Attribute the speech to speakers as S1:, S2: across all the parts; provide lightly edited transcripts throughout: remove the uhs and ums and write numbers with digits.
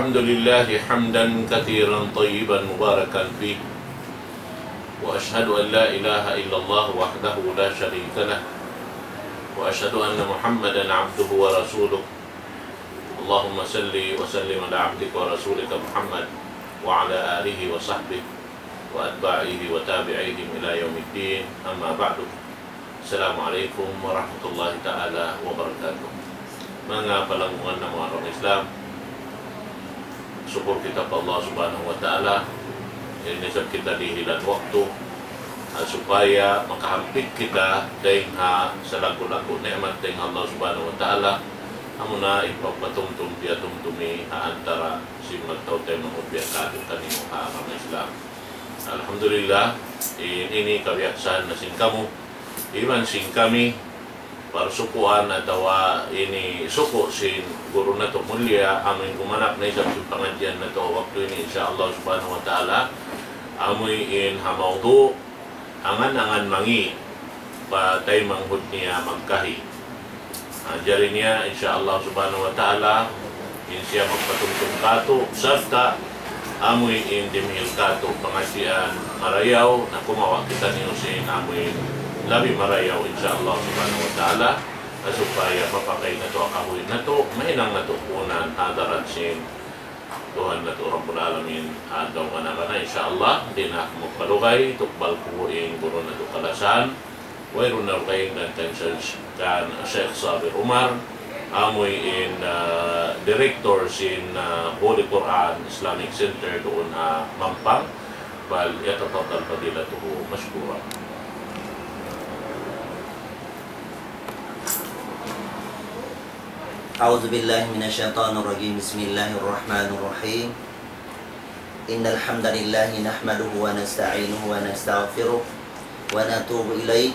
S1: الحمد لله حمدا كثيرا طيبا مباركا فيه وأشهد أن لا إله إلا الله وحده لا شريك له وأشهد أن محمدا عبده ورسوله اللهم صل وسلم على عبدك ورسولك محمد وعلى آله وصحبه وأتباعه وتابعيهم إلى يوم الدين أما بعد السلام عليكم ورحمة الله تعالى وبركاته. Mga palanggungan ng mga orang Islam, syukur kita kepada Allah Subhanahu wa Ta'ala ini kita dihilan waktu supaya makahampit kita dengan salaku-laku nikmat dengan Allah Subhanahu wa Ta'ala. Amuna ipapatumtum dia tumtumi antara si magtaw tayo mangudbiyan kanino ang Islam. Alhamdulillah, ini kabiaksan na singkamu iman sing kami parsukuan atau ini suku sin guru na to mulia amin gumanap na isang pangadyan na to waktu ini insyaallah subhanahu wa ta'ala amoy in hamaudu angan mangi patay manghud niya magkahi jari niya insyaallah subhanahu wa ta'ala in siya magpatungtong kato serta amoy in dimhil kato pangadyan marayaw na kumawa kita niyo sin amoy labi marayaw insyaallah subhanahu wa ta'ala supaya mapakai na to akahoy na to mahinang na to kunan hadarat sin Tuhan na to Rabbul Alamin adaw nga na insyaallah di na ako magpalugay tukbal ko in guro na to kalasan wayro na kayo ng tensions kan Sheikh Sabir Umar amoy in director sin Holy Quran Islamic Center doon Mampang bal yatatatal fadilatuhu mashkura.
S2: أعوذ بالله من الشيطان الرجيم بسم الله الرحمن الرحيم إن الحمد لله نحمده ونستعينه ونستغفره ونتوب إليه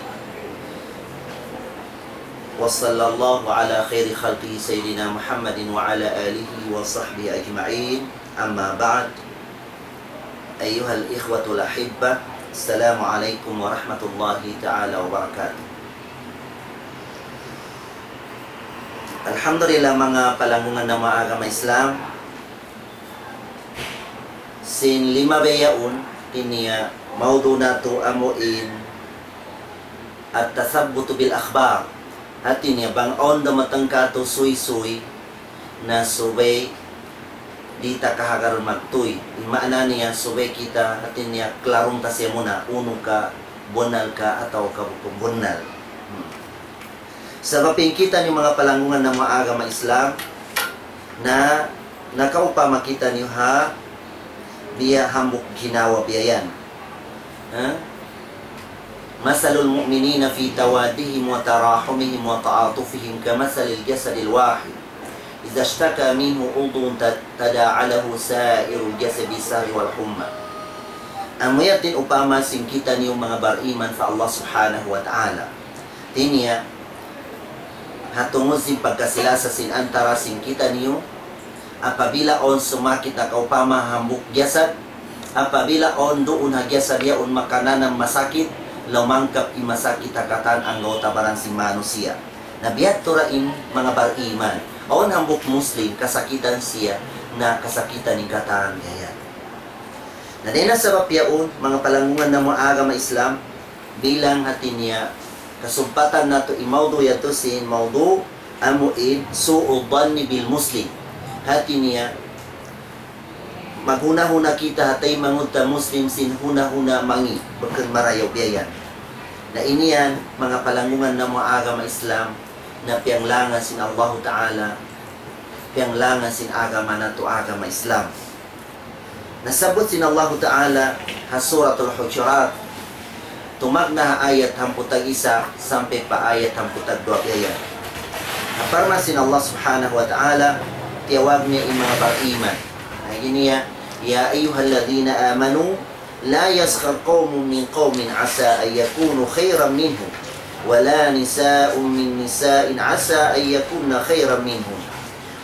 S2: وصلى الله على خير خلقه سيدنا محمد وعلى آله وصحبه أجمعين أما بعد أيها الإخوة الأحبة السلام عليكم ورحمة الله تعالى وبركاته. Alhamdulillah mga palanggungan ng mga agama Islam sin lima bayaun kiniya maudu nato amuin at tasabbutu bil akhbar hati niya bang on da matangkato suy-suy na subay di ta kahagaron magtuy imaana niya subay kita hati niya klarong ta siya muna uno ka bonal ka ataw ka bonal. Sabapin kita ni mga palanggungan ng mga agama Islam na nakaupama kita niyo biya hambuk ginawa biyayan. Masalul mu'minina fi tawadihim wa tarahumihim wa ta'atufihim kamasalil jasadil wahid. Idza ishtaka minhu udhun tada'alahu sa'irul jasadi sahri wal humma. Amuyatin upama sing kita niyo mga bariman sa Allah Subhanahu wa Ta'ala. Tinya hatungod sin pagkasilasa sin antara sin kita niyo apabila on sumakit na kaupama hambuk jasad apabila on doon hagyasad yaon makananang masakit lumangkap imasakit hakatan ang gautabaran si manusia nabiyat turain mga bariman on hambuk muslim kasakitan siya na kasakitan ng kataan gaya na dina sabab yaon mga palanggungan ng mga agama Islam bilang hati niya kasumpatan nato imaudu yato sin maudu amuin su'ud dhanni bil muslim hati niya maghuna-huna kita hatay mangudta muslim sin huna-huna mangi bakang marayaw biyayan na iniyan mga palanggungan ng mga agama Islam na pianglangan sin Allah Ta'ala pianglangan sin agama nato agama Islam nasabot sin Allah Ta'ala hasuratul Hujurat tumagna ayat 51 sampai pa ayat 52 ayan. Aparna sin Allah Subhanahu wa Ta'ala tiyawag niya mga bariman. Gini ya ayyuhalladhina amanu la yaskhar qaumun min qaumin asa ay yakunu khayran minhum wala nisaa'un min nisa'in asa ay yakunna khayran minhum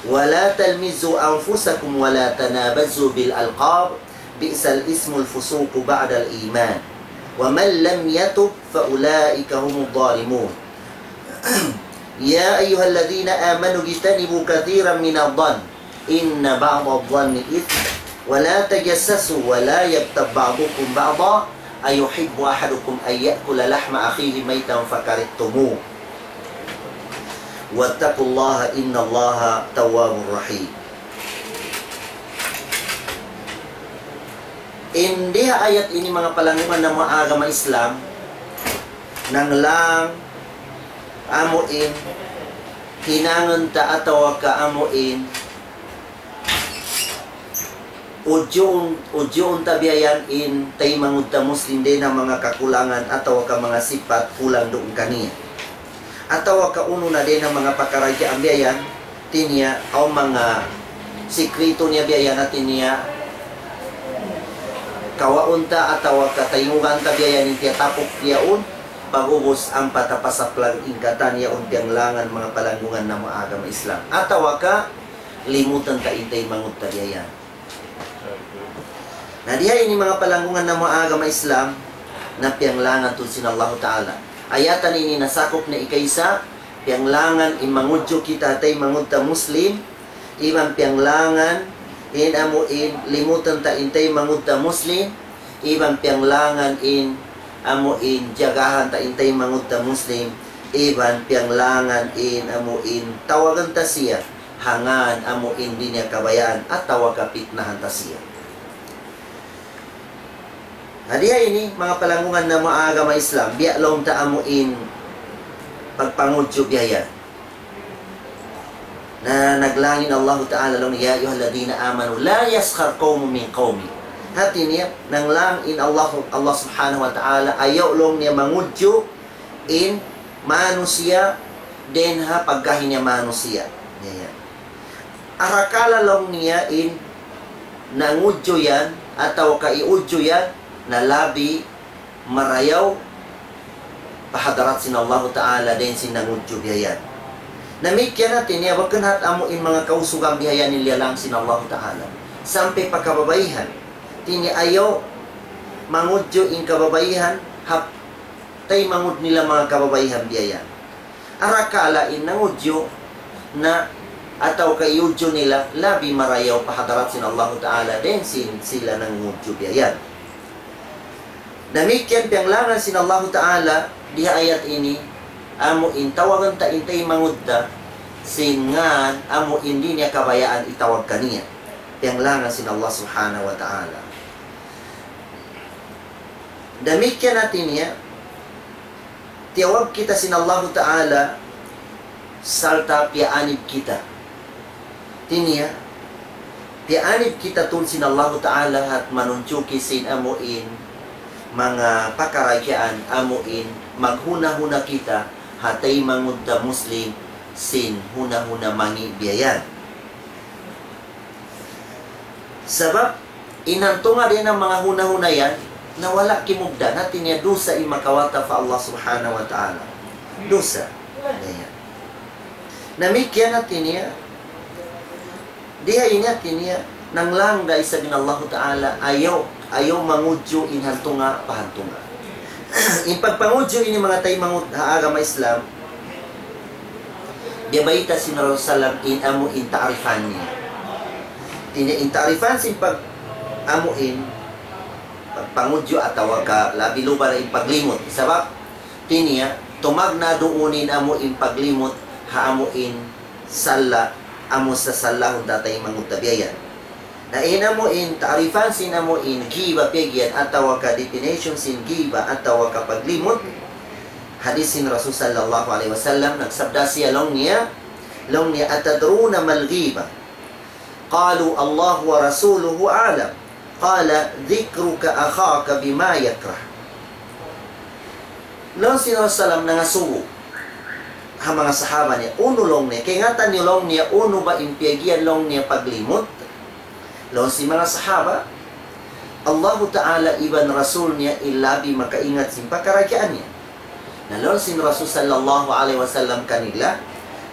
S2: wala talmizu anfusakum wala tanabazu bil alqab bi'sal ismul fusuq ba'da al iman وَمَنْ لَمْ يَتُبْ فَأُولَٰئِكَ هُمُ الظَّالِمُونَ يَا أَيُّهَا الَّذِينَ آمَنُوا اجْتَنِبُوا كَثِيرًا مِنَ الظَّنِّ inna ba'da adh-dhanni ithm wa la tajassasu wa la yagtab ba'dukum ba'da ayuhibbu ahadukum an ya'kula lahma akhihi maytan fakarihtumuh wattaqullaha innallaha tawwabur rahim. Hindi ayat ini mga palanguan ng mga agama Islam nang lang amuin hinangan ta ataw ka amuin udyon tabiayan in tay mangud ta Muslim din ang mga kakulangan ataw ka mga sifat kulang doon kaniya ataw ka uno na din ang mga pakaradya ang biyayan tinya o mga sikrito niya biyayan at tinya kawaunta atawa katayungan tabiayan inti tapok tiyaon pagubos ang patapasaplag ingkatan yaon tiyang langan mga palangungan na mga agama Islam atawa ka limutan ka intay mangut tabiayan na diha ini mga palangungan na mga agama Islam na piyanglangan tulsin Allah Ta'ala ayatan ini nasakop na ikaysa piyanglangan imangudyo kita tay mangut ta Muslim iman piyanglangan in amuin limutan ta intay mangudta Muslim ibang pianglangan in amuin jagahan ta intay mangudta Muslim ibang pianglangan in amuin tawagan ta siya hangan amuin din niya kabayaan at tawagapitnahan ta siya. Hadiya ini mga palangungan na mga agama Islam biya long ta amuin pagpangudyo biyaya na naglangin Allah Ta'ala lang ya ayyuhalladhina amanu la yaskhar qaumun min qaumi hati niya nang lang in Allah Subhanahu wa Ta'ala ayaw long niya mangudyo in manusia den ha pagkahin niya manusia niya arakala long niya in nangudyo yan ataw kaiudyo yan na labi marayaw pahadarat sin Allah Ta'ala den sin nangudyo yan namikyan natin niya, wag kanat amo in mga kausugang bihaya nila lang sin Allah Ta'ala. Sampai pagkababayihan. Tini ayaw, mangudyo in kababayihan, hap, tay mangud nila mga kababayihan biyaya. Arakala in nangudyo na ataw kayudyo nila, labi marayaw pahadarat sin Allah Ta'ala, din sin sila nangudyo biyaya. Namikyan piyanglangan sin Allah Ta'ala, diha ayat ini, amo in tawagan ta intay mangudda singan amo hindi niya kabayaan itawag kaniya piyanglangan sin Allah Subhanahu wa Ta'ala damikyan natin niya tiyawag kita sin Allah Ta'ala salta pianib kita tiniya pianib kita tun sin Allah Ta'ala at manunchuki sin amo in mga pakarakyaan amo in maghuna-huna kita hatay mangudda Muslim sin huna-huna mangi biyayan. Sabab, inantunga rin ang mga huna-huna yan na wala kimugda natin niya dusa imakawata fa Allah Subhanahu wa Ta'ala. Dusa. Ayan. Namikyan natin niya diha inatin niya nang lang da isa bin Allah Ta'ala ayaw mangudyo inhantunga pahantunga. In pagpangudyo ini mga tay mangut agama Islam diabaita si Rasulullah in amu in ta'rifan niya in ta'rifan sin pag amuin pagpangudyo atawa ka labi luba na in paglimot sabab tiniya tumag na duunin amu in paglimot haamuin salla amu sa salahon datay mangut tabiayan na inamo in ta'rifan sinamo in giba pegyan atawa ka definition sin giba atawa ka paglimot hadis sin Rasul sallallahu alaihi wasallam nagsabda siya long niya atadruna mal ghiba qalu Allah wa rasuluhu a'lam qala dhikruka akhaka bima yakrah long sin Rasul nangasugo ha mga sahaba niya uno long niya kay ngatan ni long niya uno ba impyagyan long niya paglimot long si mga sahaba Allah Ta'ala iban Rasul niya ilabi makaingat sin pakarakyaan niya na long sin Rasul sallallahu alaihi wasallam kanila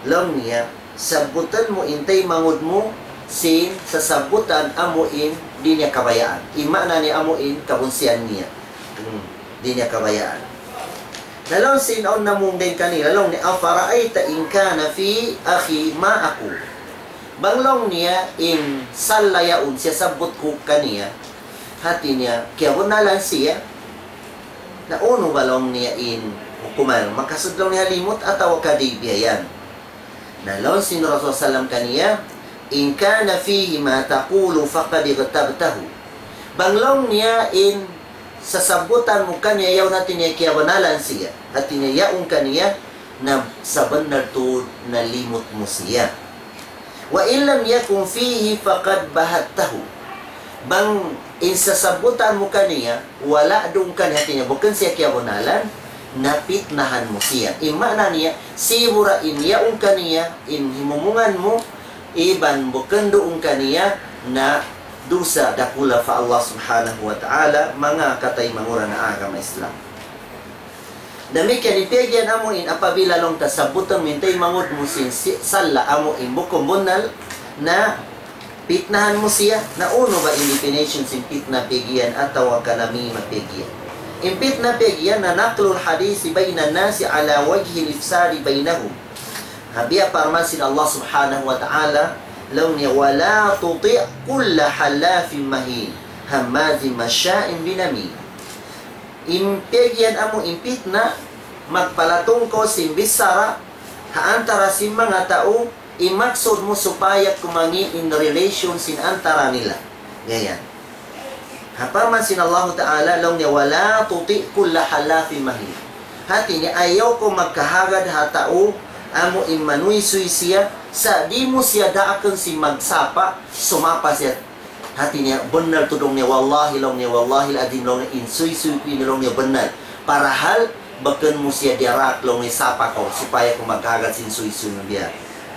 S2: long niya sabutan mo intay mangud mo sin sa sabutan amuin di niya kabayaan imana ni amuin kabunsian niya di niya kabayaan na long sin on namung din kanila long ni afaraita in kana fi akhi ma aku Banglong niya in salayaun siya sabot ko kaniya. Hati niya, kaya na lang siya. Na uno balong niya in hukuman. Makasudlong niya limot ataw kadibiyayan. Na laon sin Rasul Sallam kaniya, in kana fihi ma taqulu faqad igtabtahu. Banglong niya in sasabutan mo kaniya yaw natin niya kaya banalan siya. Hati niya yaong kaniya na saban na to na limot mo siya. Wa illam yakun fihi faqad bahattahu. Bang insasabutan mo kaniya, wala dong kaniya tinya bukan siya kaya bonalan, napitnahan mo siya. Imana niya, sibura in yaong kaniya, in himumungan mo, iban bukan doong kaniya na dusa dakula fa Allah subhanahu wa ta'ala, mga katay mangura na agama Islam. Demikian ipegyan amo in apabila long tasabutan mintay mangod mo sin sala amo in bukom bunal na pitnahan mo siya na uno ba in definition sin pitna pegyan ataw kanami mapegyan. In pitna pegyan na naklul hadisi bayna nasi ala wajhi ifsari bainahum. Habiya parman sin Allah subhanahu wa ta'ala law ni wala tuti' kulla halafin mahin hamazin masya'in binami. Impegyan amo impit na magpalatong ko simbisara haantara si mga tao imaksod mo supaya kumangi in relation sin antara nila. Ganyan. Hapaman sin Allah Ta'ala long niya wala tuti kulla halafin mahin. Hati niya ayaw ko magkahagad hatao amo in manuisoy siya sa di mo siya daakan si magsapa sumapa siya. Hati niya benar tudong niya wallahi long niya wallahi adim long niya insuy-suy long niya benar para hal bakan mo siya diarak long niya sapa ko supaya ko magkagat sin suy-suy niya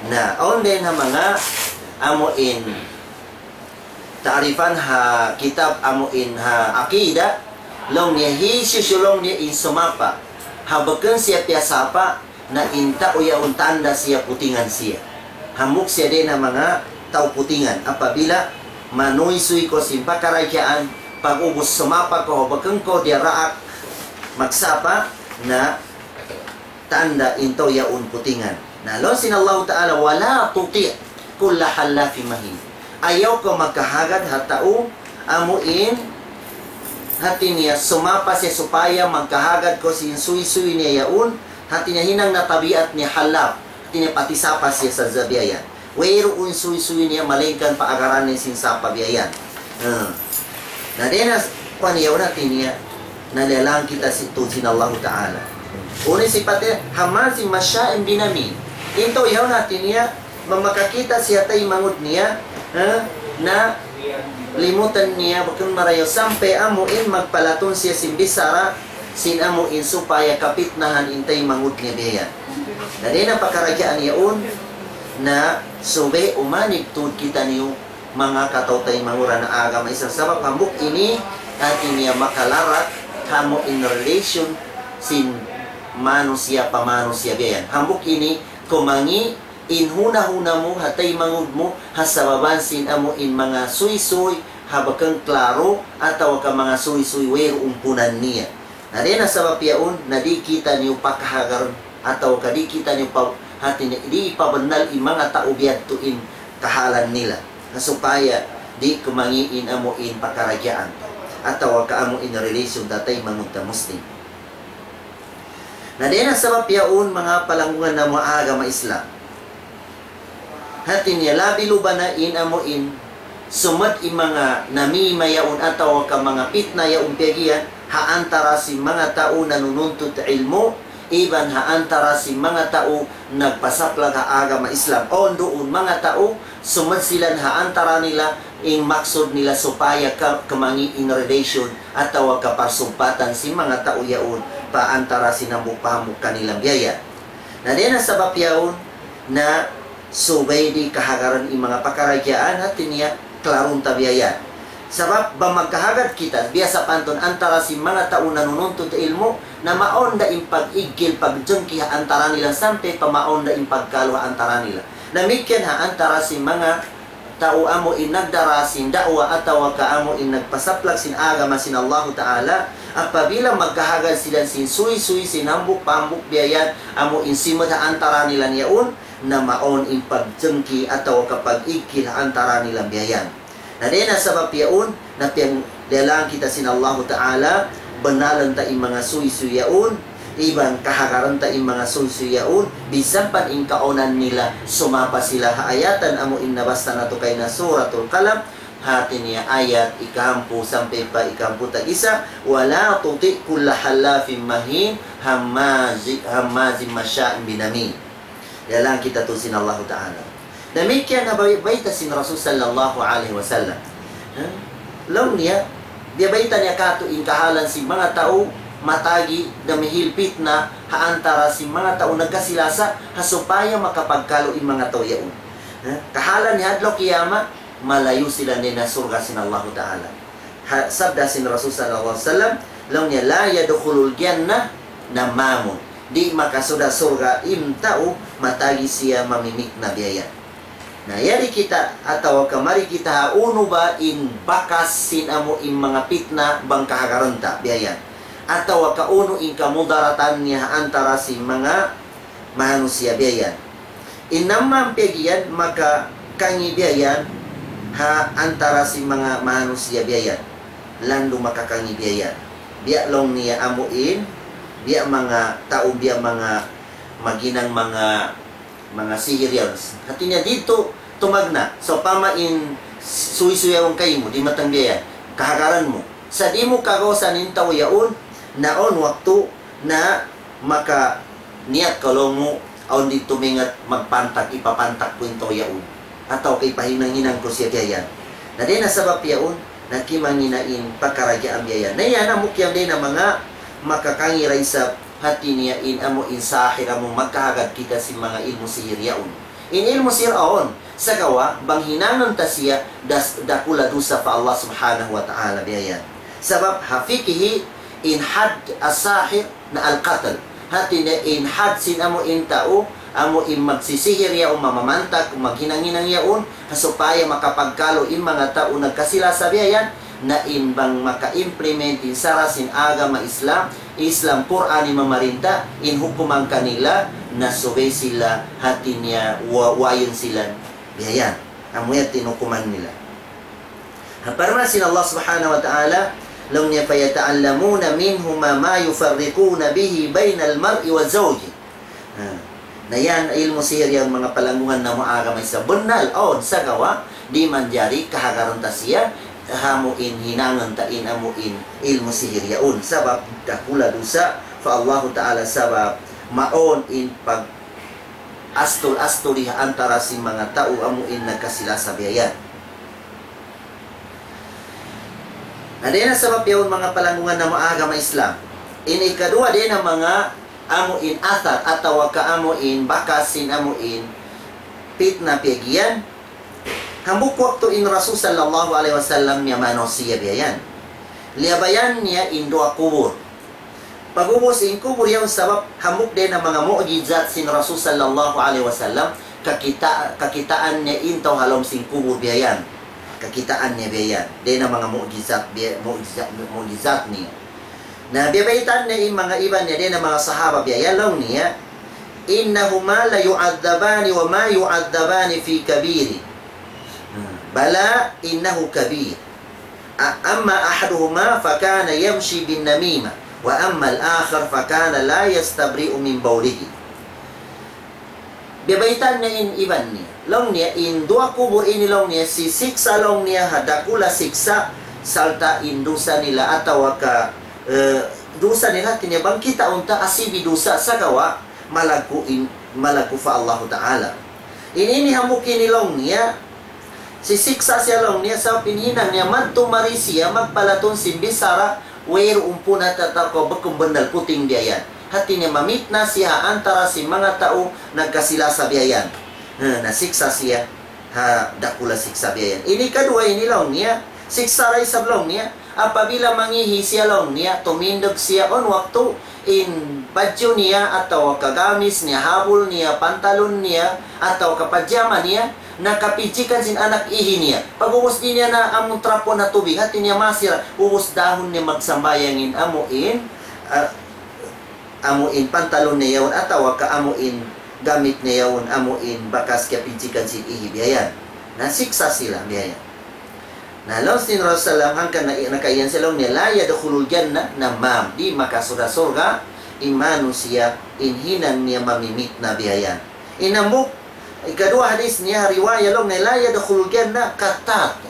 S2: na on din na mga amo in taarifan ha kitab amo in ha akida long niya hisyusulong niya in sumapa habakan siya piya sapa na inta o yaon tanda siya putingan siya hamuk siya din na mga tao putingan apabila manuy-suy ko simpa karakyaan pag-ubos sumapa ko bakang ko diaraak magsapa na tanda into yaon putingan na lon sin Allah Ta'ala wala tuti' kulla halafi mahin ayaw ko magkahagad hatao amuin hati niya sumapa siya supaya magkahagad ko sin suy-suy niya yaon hati niya hinang na tabiat niya halap hati niya pati sapa siya sa zabiyayan wero un suy-suy niya malingkan paagaran niya sin sapa biyayan na dinas paniyaw natin niya nalalang kita sin Allah Ta'ala unin sifatnya hamazin masya'in binami ito yaw natin niya mamakakita siya tayo mangod niya na limutan niya bakang marayo sampai amuin magpalaton siya simbisara sin amuin supaya kapitnahan intay mangod niya biya na din ang pakaragyaan yaon na sube umanigtud kita niyo mga katautay mangura na agama isang sabab hambuk ini atin niya makalarat hamo in relation sin manusia pamanusia biyan hambuk ini kumangi in huna-huna mo hatay mangud mo hasababan sin amo in mga suy-suy habakang klaro ataw ka mga suy-suy wero umpunan niya na rin ang sabab yaon na di kita niyo pakahagar ataw ka di kita niyo hati di ipabanal in mga tao biyadtuin kahalan nila na supaya di kumangiin amo in pakaragyaan ataw ka amo in relation datay mangud ta Muslim na din ang sabab yaon mga palangungan na mga agama Islam hati niya labi lubanain amo in sumad in mga namimayaon ataw ka mga pitna yaon pegian haantara si mga tao nanununtut ilmo iban haantara si mga tao nagpasaplag ha agama Islam o doon mga tao sumad sila haantara nila in maksud nila supaya kamangi in relation ataw kaparsumpatan si mga tao yaon paantara sinamupamuk kanilang biyaya na din ang sabab yaon na subay di kahagaran in mga pakaragyaan at niya klarong tabiyaya sabab ba magkahagad kita biasa panton antara si mga tao nanununtut ilmo na maonda in pag-igil pagjungki antara nila sampai pamaonda in pagkalwa antara nila namikyan ha antara si mga tao amo in nagdarasin da'wa ataw ka amo in nagpasaplag sin agama sin Allah Ta'ala apabila magkahagad sila sin suy-suy sin hambuk pambuk biyayan amo in simod ha antara nila niyaon na maon in pagjengki atau kapag ikil antara nilang biyayan. Na din na sabab yaon na piang kita sin Allah Ta'ala benalan ta in mga suy-suyaon iban kahagaran ta in mga suy-suyaon bisan pan in kaonan nila sumapa sila haayatan amo in nabasta na to kay na suratul Qalam hati niya ayat ikampu sampai pa ikampu tag-isa wala tuti kulla halafin mahin hamazin masya'in binamin. Dalang kita to sin Allah Ta'ala. Demikian na baita sin Rasul sallallahu alaihi wasallam. Law niya biyabaita niya kato in kahalan si mga tao matagi damihilpit na haantara si mga tao nagkasilasa hasupaya makapagkalo in mga tao yaon. Kahalan ni hadlaw kiyama malayo sila ni na surga sin Allah Ta'ala. Sabda sin Rasul sallallahu alaihi wasallam law niya la yadkhulul jannah namamun. Di makasuda surga im tao matagi siya mamimik na biyaya. Na yari kita atau kamari kita uno ba in bakas sin amo in mga pitna bang kahagaranta biyayan atau kauno in kamudaratan niya antara si mga manusia biyayan inamang pigiyan maka kangi biyayan ha antara si mga manusia biyayan lando makakangi biyayan biya long niya amo in biya mga tao biya mga maginang mga sihirians hati niya dito tumagna so pamain suy-suyawang kayo mo di matang biyayan kahagaran mo sa di mo kagosan in tao yaon naon waktu na maka niat kalau mo aon di tumingat magpantak ipapantak po in tao yaon atau kay pahinang-hinang ko siya biyayan na di nasabab yaon nakimanginain pakaragya ang biyayan na yan amukyam din na mga makakangiray sa hati niya in amo in sahir amo magkahagad kita si mga ilmu sihir yaon in ilmu sihir aon sa gawa bang hinanon ta siya dakula dusa pa Allah subhanahu wa ta'ala biyayan sabab hafikihi in had as-sahir na al-qatl hati na in had sin amo in tao amo in magsisihir yaon mamamantak maghinang-hinang yaon hasupaya makapagkalo in mga tao nagkasila sa biyayan na imbang maka-implement in sarasin agama Islam Quran mamarinta in hukumang kanila na subay sila hati niya wayon sila biyayan amuya tinukuman nila parma sin Allah subhanahu wa ta'ala law niya fayata'allamuna minhuma ma yufarriquna bihi bainal mar'i wa zawji na yan ilmu sihir yung mga palanguhan na maagamay sa bunal on sa gawa di man jari kahagaran ta siya hamuin hinangan tain amuin ilmu sihir yaun sabab dakula dusa fa Allah Ta'ala sabab maon in pag astul-astuli antara si mga tao amuin nagkasila sa biyayan. Ada na sabab yaun mga palangungan na maagama Islam. In ikadua din ang mga amuin athar atau kaamuin bakasin amuin pitna piagian hambuk waktu in Rasul sallallahu alaihi wasallam niya manusia biyayan. Liabayan niya in dua kubur. Pagubos in kubur yung sabab hambuk din ang mga mu'jizat sin Rasul sallallahu alaihi wasallam kakitaan niya in taw halom sin kubur biyayan. Kakitaan niya biyayan. Din ang mga mu'jizat niya. Na biyabaitan niya in mga iba niya din ang mga sahaba biyayan lang niya innahuma la yu'adzabani wa ma yu'adzabani fi kabiri bala innahu kabir amma ahaduhuma fakana yamshi bin namima wa amma al-akhar fakana la yastabri'u min bawlihi bibaitan niya in iban niya long niya in dua kubur ini long niya si siksa long niya hadakula siksa salta indusa nila atau ka dusa nila tinyabang kita unta asibi dusa sa gawa malaku fa Allah Ta'ala ini hamukin nilong niya sisiksa siya long niya sa pinhinang niya madtumari siya magpalaton simbisara where umpuna tatako bakong bandal puting biyayan hati niya mamit na siya antara si mga tao nagkasila sa biyayan nasiksa siya dakula siksa biyayan ini kadua ini long niya siksa ray sa long niya apabila mangihi siya long niya tumindog siya on waktu in badyo niya atau kagamis niya habol niya pantalon niya atau kapajama niya nakapijikan sin anak ihi niya. Pag umus din niya na among trapo na tubig, hati niya masira, umus dahon niya magsambayangin amuin pantalon niya yun, atawa ka amuin gamit niya yun amuin bakas kaya pincikan si ihibiyayan. Nasiksa sila biyayan. Na laos ni Rasulullah hangkan na nakaiyan sila niya la yadkhulul jannah na mam di makasurga-surga manusia inhinan niya mamimit na biyayan. Inamuk ikadua hadis niya riwayat long na la yadkhulul jannah katat.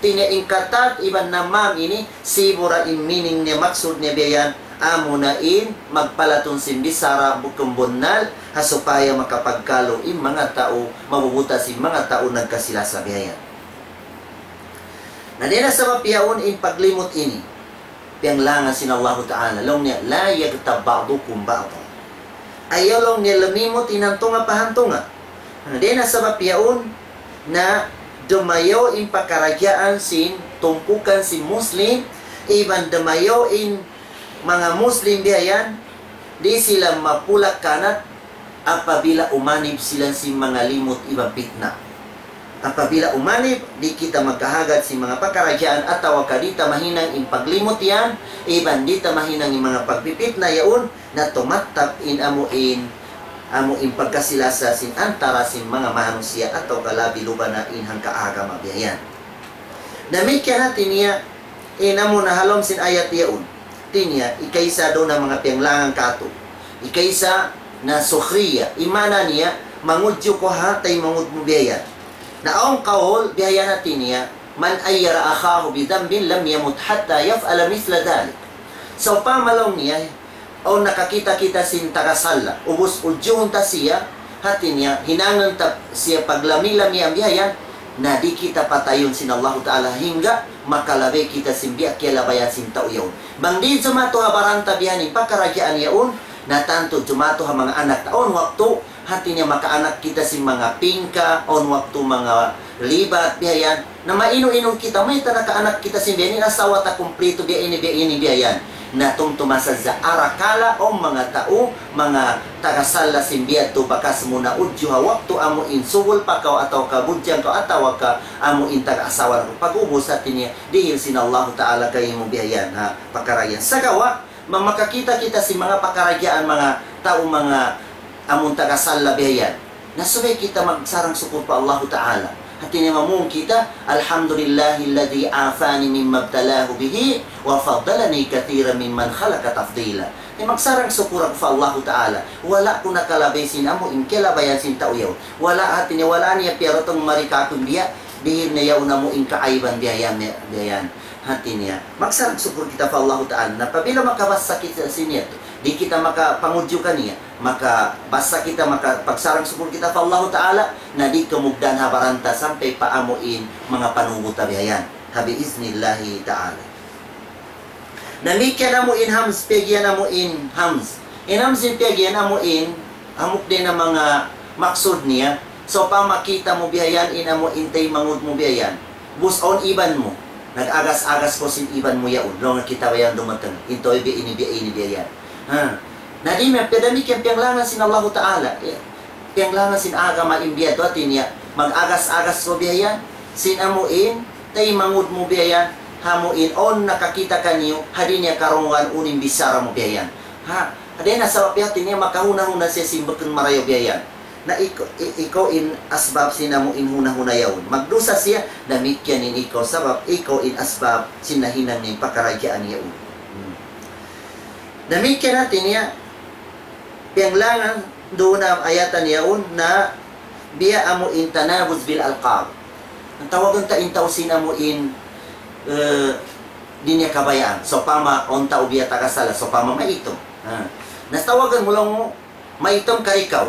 S2: Tinya ingkatat iban na mam ini sibura meaning niya maksud niya biyayan amunain magpalatun simbisara bukembonal supaya makapagkalo in mga tao mabubuta si mga tao nagkasilasa biyayan. Na din sa mapiyaon in paglimot ini pianglangan sin Allah Ta'ala long niya la yagtab ba'dukum ba'da ayaw long niya lamimot inantunga pahantunga. Na din sa mapiyaon na dumayo in pakaragyaan sin tumpukan si Muslim iban dumayo in mga Muslim diyan, di sila mapulak kanat apabila umanib sila si mga limot ibang pitna. Apabila umanib, di kita magkahagad si mga pakaragyaan at kadita mahinang impaglimot yan, iban dita mahinang yung mga pagpipit na yaon na tumatap in amuin pagkasilasa sin antara sin mga manusia atau kalabi luba na inhang kaaga mabiyayan. Namikya natin niya, inamo na halom sin ayat yaon. Tinya, ikaysa daw na mga pianglangang kato. Ikaysa na sukhriya. Imana niya, mangudyo ko ha, tay mangud mo biyaya. Naong kahol, biyaya natin niya, man ayyara akhahu bidambin lam yamut hatta yaf'ala misla dalik. So, pamalong niya, o nakakita-kita sin tagasala, ubus udyong ta siya, hati niya, hinangan ta siya paglami-lami ang biyaya, na di kita patayon sin Allah Ta'ala hingga makalabe kita simbiak kaya labayan sin tao yaon. Bang di jumato habaranta biyani pakaragyaan yaon na tanto jumato ha mga anak taon waktu hati niya makaanak kita si mga pingka on waktu mga libat biyayan na maino-ino kita may tanaka-anak kita si biyani nasawa ta kumplito biyani biyayan na tumtumasa sa arakala o mga tao, mga tagasala simbiat to bakas muna udyo ha waktu amo insubol pakaw ataw kabudyan to ataw ka amo in taga-asawa pag-ubos sa tinya dihil sin Allah Ta'ala kayo mo biyayan ha pakarayan sa gawa makakita kita si mga pakaragyaan mga tao mga among tagasala biyayan nasubay kita magsarang sukur pa Allah Ta'ala at tinimamong kita, alhamdulillahilladzi afani mimma btalahu bihi wa faddalani kathiran mimman khalaqa tafdila. Magsarang sukurak fa Allah Ta'ala. Wala ko nakalabesin amo inkelabayan sin tauyaw. Wala atin wala niya pero tong marikakon biya bihir na yaw na mo inkaiban biyayan. Hati niya. Magsarang sukur kita fa Allah Ta'ala. Na pabila makabasa kita sinyeto. Di kita makapangudyo kaniya, makabasa kita, makapagsarang sukur kita fa Allah Ta'ala, na di kamugdan habaranta sampai paamuin mga panubuta biyayan. Habi iznillahi ta'ala. Namikyan amuin hams, pegyan amuin hams. Inhamsin pegyan amuin, amuk din ang mga maksud niya. So pa makita mo biyayan, inamuin tay mangud mo biyayan. Bus on iban mo. Nag-agas-agas ko sin iban mo yaon. Long kita bayan dumatang. Into ini biyayan. Na di may pedamik yung pianglangan sin Allah Ta'ala. Pianglangan sin agama imbiya to atin niya. Mag-agas-agas ko biyayan. Sin amuin, tay mangud mo biyayan. Hamuin, on nakakita ka niyo. Hadi niya karungan unin bisara mo biyayan. Hadi na sa wapiatin niya makahuna-huna siya simbakan marayo biyayan. Na ikaw in asbab sinamuin huna-huna yaon. Magdusa siya, namikyanin ikaw sabab ikaw in asbab sinahinang ng pakaragyaan yaon. Namikyan natin niya, pianglangan doon na ayatan yaon na biya amuin tanabuz bil alqab. Ang tawagan ta intaw sinamuin di niya kabayaan. So pama on tao biya tagasala. So pama maitom. Nastawagan mo lang mo maitom karikaw.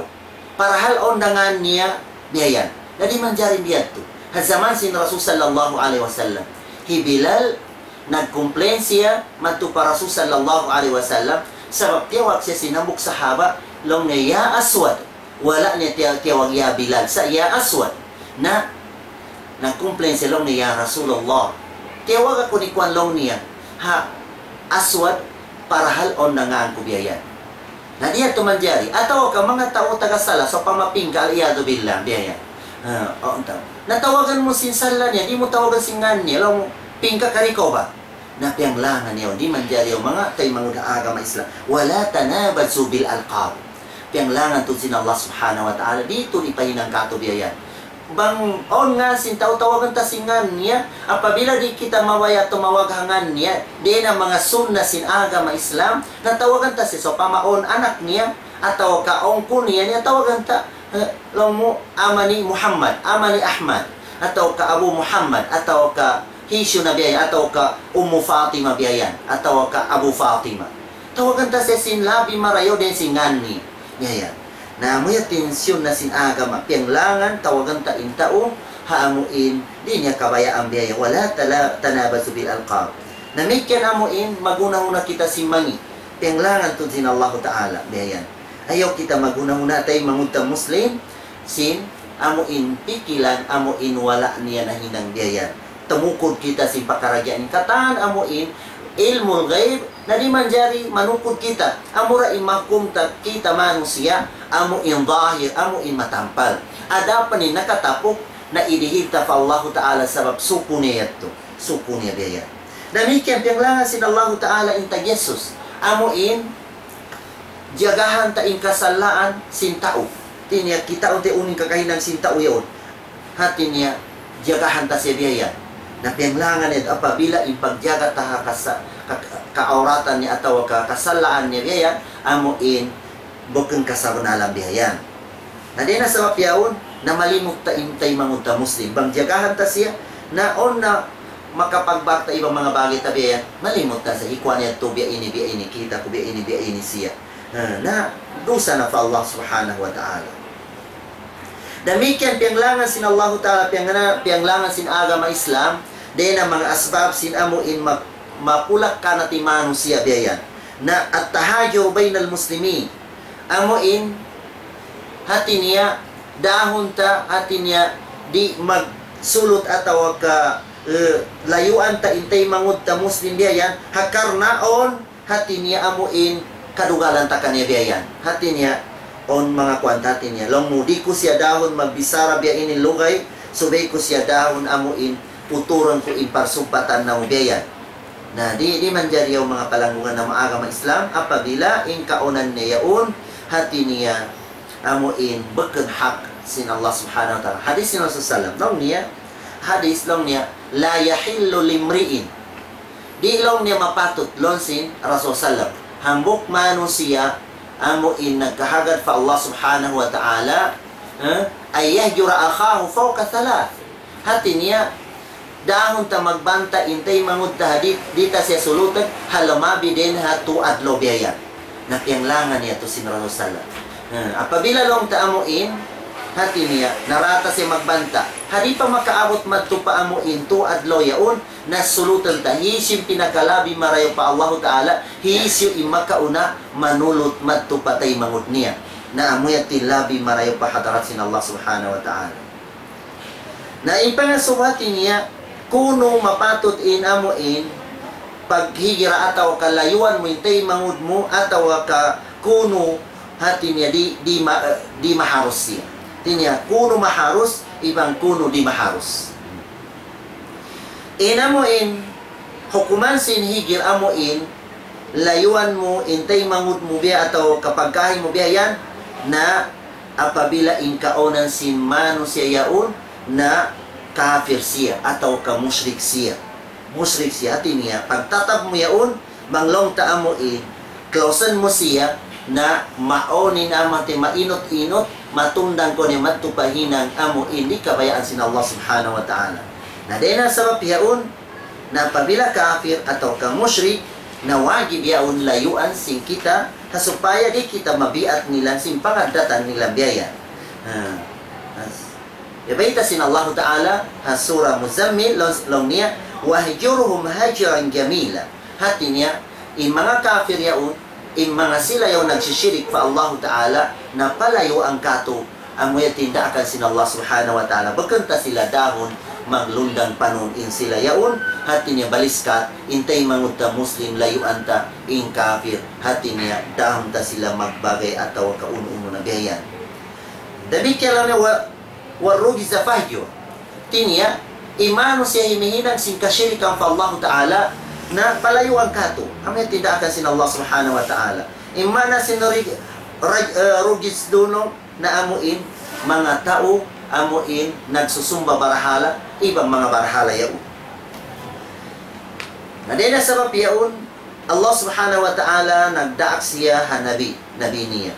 S2: Para hal on dangan niya biyayan. Dadi manjari biya to. Hazaman sin Rasul sallallahu alaihi wasallam. Hibilal nag-complain siya madto para Rasul sallallahu alaihi wasallam sabab tiyawag siya sinambok sahaba long na ya aswad wala niya tiyawag ya Bilal sa ya aswad na nag-complain siya long niya Rasulullah tiyawag ako ni kwan long niya ha aswad para halon na nga ang kubiyayan na diya tumanjari ataw ka mga tao tagasala so pamaping ka aliyado billah biyayan natawagan mo sinsala niya di mo tawagan singan niya long pingka kariko ba? Na pianglangan niyo, di man diyan yung mga tay mga agama Islam. Wala tanabadsu bil alqab. pianglangan to sin Allah subhanahu wa ta'ala dito ipahinang katubiyayan. Bang on nga sin tawagan ta singan niya apabila di kita mawaya tumawaghangan niya di na mga sunna sin agama Islam na tawagan ta si so pamaon anak niya atau kaongko niya niya tawagan ta long mo amani Muhammad amani Ahmad atau ka Abu Muhammad atau ka Hisyu na biyayan atau ka Ummu Fatima biyayan atau ka Abu Fatima tawagan ta si sin labi marayo din singan ni biyayan. Na mo'y tensyon na sin agama pianglangan tawagan ta intao haamuin di niya kabayaan biyaya wala tanabasu bil alqab. Na mikyan amuin magunahuna kita simangi pianglangan to sin Allah Ta'ala biyayan. Ayaw kita magunahuna tay mangunta Muslim sin amuin pikilan amuin wala niya na hinang biyayan. Tumukod kita sin pakaragyan kataan amuin ilmul ghaib na di manjari manukod kita amura imakum kita manusia amu in zahir amu in matampal ada pa ni nakatapok na idihita fa Allah Ta'ala sabab suku niya ito suku niya biya demikian pianglangan sin Allah Ta'ala intag Yesus amu in jagahan ta in kasalaan sin tao tinya kita unti uning kakahinang sin tao yun hati niya jagahan ta siya biya na pianglangan ito apabila ipagjaga ta kaawratan niya atau kasalaan niya biya amuin bukan kasabanalang bihayan. Na di na sa mapiyaon na malimot ta intay mangunta Muslim bang jagahan ta siya na on na makapagbakta ibang mga bagay ta bihayan malimot ta sa ikwan niya to biya ini kita ko biya ini siya na dusa na fa Allah subhanahu wa ta'ala. Demikian pianglangan sin Allah Ta'ala pianglangan sin agama Islam din ang mga asbab sin amuin mapulak ka na ti manusia biyayan na at tahajur bainal muslimin amuin hati niya dahon ta hati niya di magsulot ataw ka layuan ta intay mangud ta Muslim biyayan hakar naon hati niya amuin kadugalan ta kaniya biyayan hati niya on mga kwantati niya long mudi ko siya dahon magbisara biya ini lugay subay ko siya dahon amuin puturan ko imparsupatan na biyayan na di manjari yung mga palanggungan na maagama Islam apabila in kaunan niya yaon hati niya amuin beken hak sin Allah subhanahu wa ta'ala. Hadis ni Rasulullah long niya hadis long niya la yahillu limri'in di long niya mapatut lon sin Rasulullah hambuk manusia amuin nagkahagad fa Allah subhanahu wa ta'ala ay yahjura akhahu fawqa thalath hati niya dahon ta magbanta intay mangud ta hadit dita siya sulutan halamabi din hatu adlo biya na pianglangan niya to si Rasulullah. Apabila long ta amuin hati niya narata siya magbanta hadi pa makaabot madto pa amuin to adlo yaon na sulutan ta hisim pinakalabi marayo pa Allah Ta'ala hisyo imakauna manulot madto pa tay mangud niya na amuya tilabi marayo pa hadarat sin Allah subhanahu wa ta'ala. Na ipangasubati niya kuno mapatot in amuin paghigira ataw kalayuan mo intay mangud mo ataw ka kuno hati niya di maharus siya tinya kuno maharus ibang kuno di maharus inamuin hukuman sin higir amuin layuan mo intay mangud mo biya ataw kapagkahin mo biya yan na apabila in kaonan sin mano siya yaon na kafir siya atau ka musyrik siya hati niya pagtatab mo yaon manglong ta amuin klausan mo siya na maonin amati mainot-inot matundang ko ni matupahinang amuin di kabayaan sin Allah subhanahu wa ta'ala na dena sa mapiyaon na pabila kafir atau ka musyrik na wajib yaon layuan sin kita supaya di kita mabiat nila sin pangadatan nila biyaya yabaita sin Allah Ta'ala surah Muzammil long niya wahjuruhum hajran jamila hati niya in mga kafir yaon in mga sila yaon nagsishirik pa Allah Ta'ala na palayo ang kato ang mga tindakan sin Allah subhanahu wa ta'ala bagkanta sila dahon maglundang panon in sila yaon hati niya baliskat intay mangudta Muslim layuan ta in kafir hati niya dahon ta sila magbagay ataw kauno-uno na gayan dabi kaya lang warugi sa fahyo tinya imano siya himihinang sin kasyirikan pa Allah Ta'ala na palayo ang kato amay tindakan sin Allah subhanahu wa ta'ala imana sinurig rugis duno na amuin mga tao amuin nagsusumba barahala ibang mga barahala yaon. Nadena sabab yaon Allah subhanahu wa ta'ala nagdaak siya nabi niya.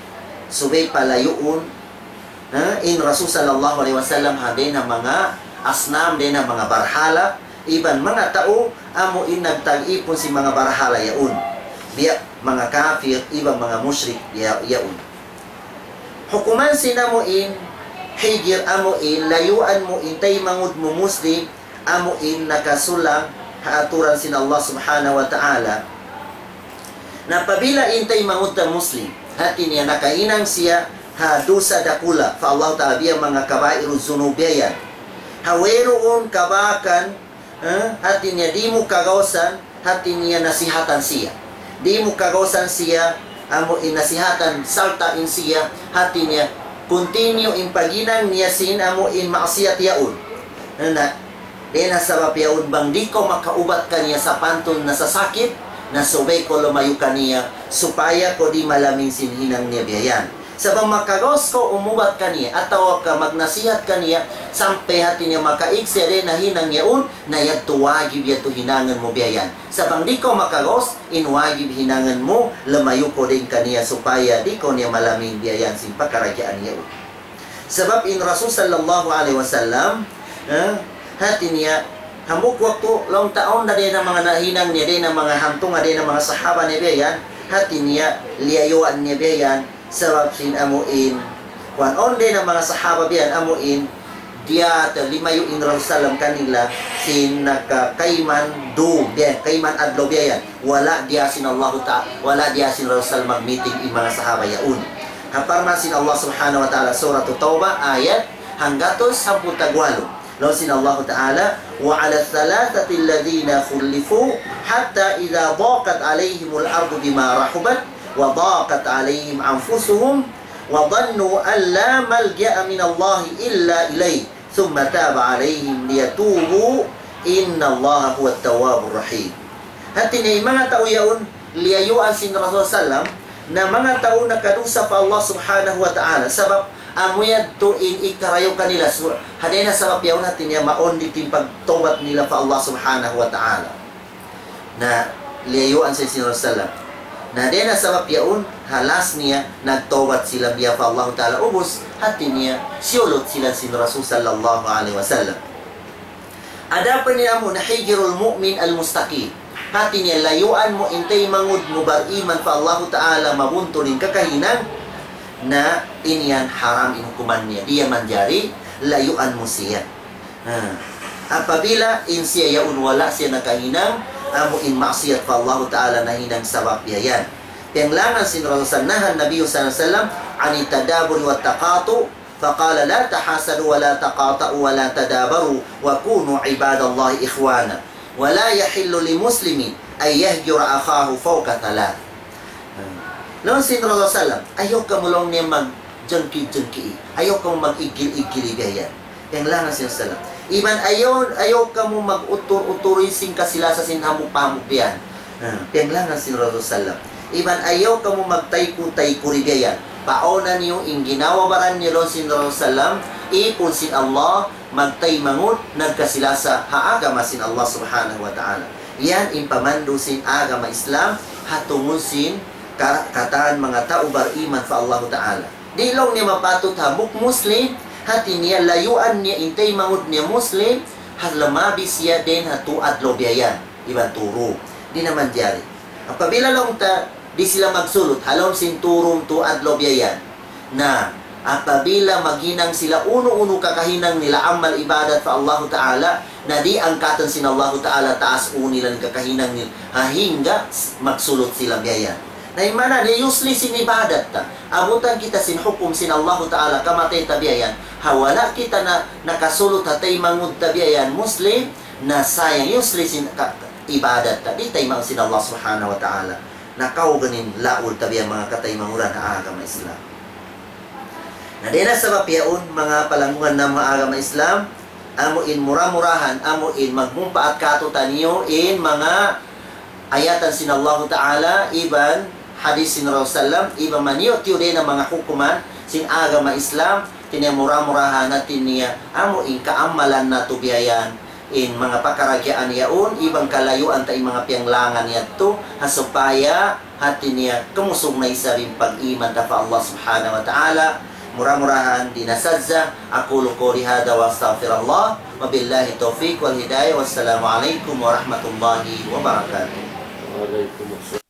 S2: Subay palayuon in Rasul sallallahu alaihi wasallam hadin na mga asnam din na mga barhala iban mga tao amuin nagtag-ipon si mga barhala yaon. Biya mga kafir ibang mga musyrik yaon. Hukuman sinamuin higir amuin layuan mo intay mangud mo muslim amuin nakasulang haaturan sin Allah subhanahu wa ta'ala na pabila intay mangud ta muslim hati niya nakainang siya hadusa dakula fa Allah ta'ala biya mga kabairu zunubiyan haweroon kabakan hati niya di mo kagawasan hati niya nasihatan siya di mo kagawasan siya amuin nasihatan saltain siya hati niya continue in paginang niya sin amo in maksiyat yaun. Na sabab yaun bang di ko makaubat kaniya sa pantun na sasakit na subay ko lumayo kaniya supaya ko di malamin sinhinang niya biyayan. Sabang makagos ko umubat kaniya ataw ka magnasihat kaniya sampai hati niya makaigsi rin na hinang yaun na yadto wagib yadto hinangan mo biyayan. Sabang di ko makagos inwagib hinangan mo lumayo ko din kaniya supaya di ko niya malamin biyayan sin pakaragyaan yaun. Sabab in Rasul sallallahu alaihi wasallam hati niya hamuk waktu long taon na din ang mga nahinang niya din ang mga hantong na din ang mga sahaba niya biyayan hati niya liyayuan niya biyayan sabab sin amuin wan on din ang mga sahaba biyan amuin dia limayo in Rasulullah kanila sin nakakaiman do biyan kaiman adlo biyan wala dia sin Allah ta'ala wala dia sin Rasulullah mag-meeting in mga sahaba yaun haparma sin Allah subhanahu wa ta'ala surah Taubah ayat hanggatos 10 law sin Allah ta'ala wa 'ala thalathati alladhina khulifu hatta idza daqat alaihimul ardu bima rahubat وضاقت عليهم أنفسهم وظنوا أن لا ملجأ من الله إلا إليه ثم تاب عليهم ليتوبوا إن الله هو التواب الرحيم. Hati ni mga tao yaon liyayuan sin Rasul sallam na mga tao nakadusa pa Allah subhanahu wa ta'ala sabab amuyad to in ikarayo kanila hadena sabab yaon hati niya maon ditin pagtobat nila pa Allah subhanahu wa ta'ala na liyayuan sin Rasul sallam na dena sabab yaun halas niya nagtawad sila biya pa Allah ta'ala ubos hati niya siyulot sila sin Rasul sallallahu alaihi wasallam. Ada pa niya mo nahigirul mu'min al-mustaqim hati niya layuan mo intay mangud mo bariman pa Allah ta'ala mabuntunin kakahinan na iniyan haram inukuman niya diya manjari layuan mo siya apabila in siya yaun wala siya nakahinang amo in maksiyat fa Allah ta'ala na hinang sabab yayan. Penglangan sin Rasul nahan Nabi sallallahu alaihi wasallam ani tadabur wa taqatu faqala la tahasadu wa la taqatu wa la tadabaru wa kunu ibadallahi ikhwana wa la yahillu li muslimin ay yahjura akhahu fawqa thalath. Lawan sin Rasul sallam ayaw ka mulong niya mag-jangki-jangki ayaw ka mag-igil-igil yayan. Penglangan sin sallam iman ayaw ka mo mag-utur-uturin sing kasilasa sin hamuk-pamuk yan. Penglangan sin Rasul sallam. Iban ayaw ka mo magtayku-tayku rigayan. Paona niyo in ginawa baran ni sin Rasul sallam ipon sin Allah magtay mangun nagkasilasa haagama sin Allah subhanahu wa ta'ala. Yan impamando sin agama Islam hatungon sin kataan mga tao bariman fa Allah ta'ala. Di lang niya mapatut hamuk Muslim hati niya layuan niya intay mangud niya Muslim halamabi siya din hatuad lobiayan iban turo di naman diari apabila lang ta di sila magsulot halom sin turong tuad lobiayan na apabila maginang sila uno-uno kakahinang nila amal ibadat fa Allah ta'ala na di angkatan sin Allah ta'ala taas unilan kakahinang nila hingga magsulot sila biayan na imana ni yusli sin ibadat ta abutan kita sin hukum sin Allah ta'ala kamatay tabiayan hawala kita na nakasulot hatay mangud tabiayan Muslim na sayang yusli sin ibadat ta di tay mang sin Allah subhanahu wa ta'ala nakaw ganin laul tabiayan mga katay manguran na agama Islam na dena sabab yaon mga palangungan ng mga agama Islam amo in mura-murahan amo in magmumpa at katutan niyo in mga ayatan sin Allah ta'ala iban hadis sin Rasulullah iba maniyo tiyo din ang mga hukuman sin agama Islam tinamura-murahan natin niya amo in kaamalan na tubiyayan in mga pakaragyaan yaon ibang kalayuan ta mga pianglangan yadto hasupaya hati niya kumusog na isa rin pag-iman ta pa Allah subhanahu wa ta'ala murah-murahan dinasadza aqulu qouli hada wa astaghfirullah wa billahi taufiq wal hidayah wassalamu alaikum warahmatullahi wabarakatuh.
S1: Waalaikumsalam.